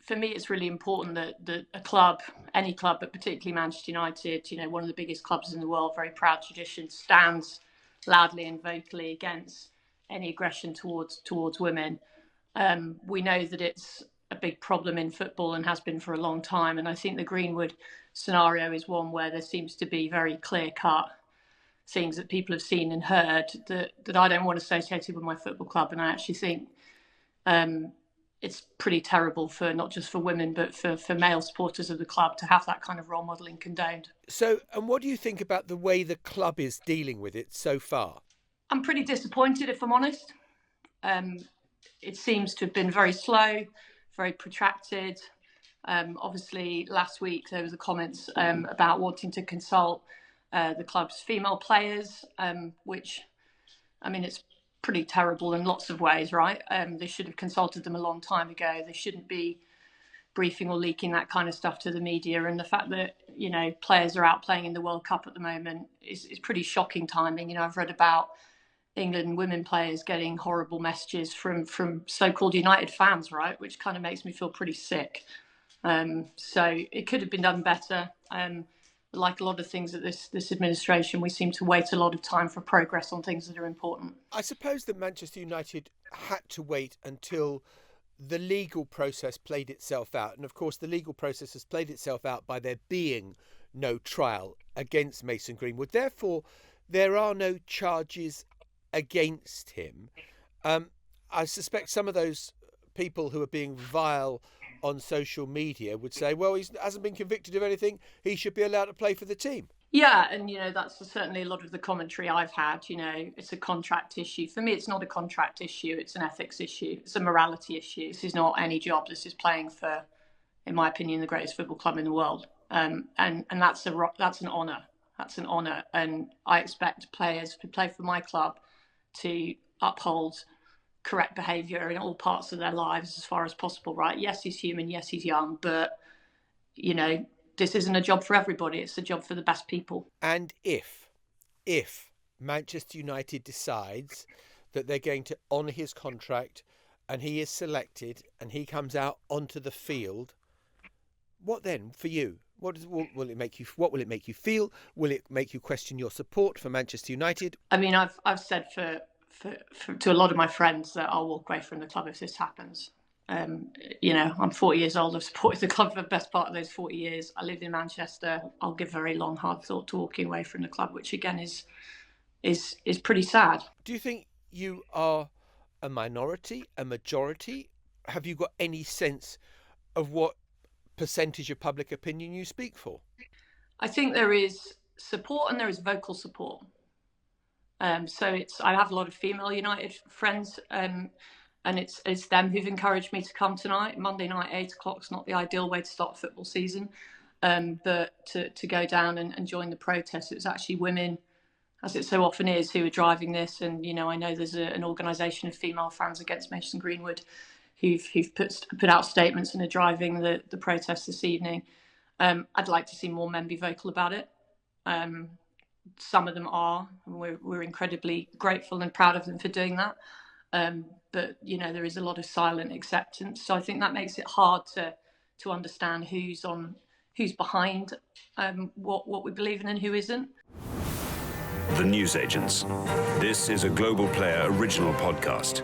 for me, it's really important that a club, any club, but particularly Manchester United, one of the biggest clubs in the world, very proud tradition, stands loudly and vocally against any aggression towards women. We know that it's a big problem in football and has been for a long time. And I think the Greenwood scenario is one where there seems to be very clear-cut things that people have seen and heard that I don't want associated with my football club. And I actually think it's pretty terrible for not just for women, but for male supporters of the club to have that kind of role modelling condoned. So, and what do you think about the way the club is dealing with it so far? I'm pretty disappointed, if I'm honest. It seems to have been very slow, very protracted. Obviously, last week there was the comments about wanting to consult the club's female players, which, I mean, it's pretty terrible in lots of ways, right? They should have consulted them a long time ago. They shouldn't be briefing or leaking that kind of stuff to the media. And the fact that, players are out playing in the World Cup at the moment is pretty shocking timing. I've read about England women players getting horrible messages from so-called United fans, right? Which kind of makes me feel pretty sick. So it could have been done better. Like a lot of things at this administration, we seem to wait a lot of time for progress on things that are important. I suppose that Manchester United had to wait until the legal process played itself out. And of course, the legal process has played itself out by there being no trial against Mason Greenwood. Therefore, there are no charges against him. I suspect some of those people who are being vile on social media would say, well, he hasn't been convicted of anything, he should be allowed to play for the team. Yeah, and that's certainly a lot of the commentary I've had. It's a contract issue. For me, it's not a contract issue, it's an ethics issue, it's a morality issue. This is not any job, this is playing for, in my opinion, the greatest football club in the world. And that's an honour. That's an honour. And I expect players who play for my club to uphold correct behaviour in all parts of their lives as far as possible, right? Yes, he's human. Yes, he's young. But, this isn't a job for everybody. It's a job for the best people. And if Manchester United decides that they're going to honour his contract and he is selected and he comes out onto the field, what then for you? What will it make you? What will it make you feel? Will it make you question your support for Manchester United? I mean, I've said to a lot of my friends that I'll walk away from the club if this happens. I'm 40 years old. I've supported the club for the best part of those 40 years. I lived in Manchester. I'll give very long, hard thought to walking away from the club, which again is pretty sad. Do you think you are a minority, a majority? Have you got any sense of what percentage of public opinion you speak for? I think there is support and there is vocal support. I have a lot of female United friends, and it's them who've encouraged me to come tonight. Monday night, 8:00 is not the ideal way to start a football season, but to go down and join the protest. It was actually women, as it so often is, who are driving this. And I know there's an organisation of female fans against Mason Greenwood who've put out statements and are driving the protest this evening. I'd like to see more men be vocal about it. Some of them are, and we're incredibly grateful and proud of them for doing that. But there is a lot of silent acceptance. So I think that makes it hard to understand who's behind what we believe in and who isn't. The Newsagents. This is a Global Player original podcast.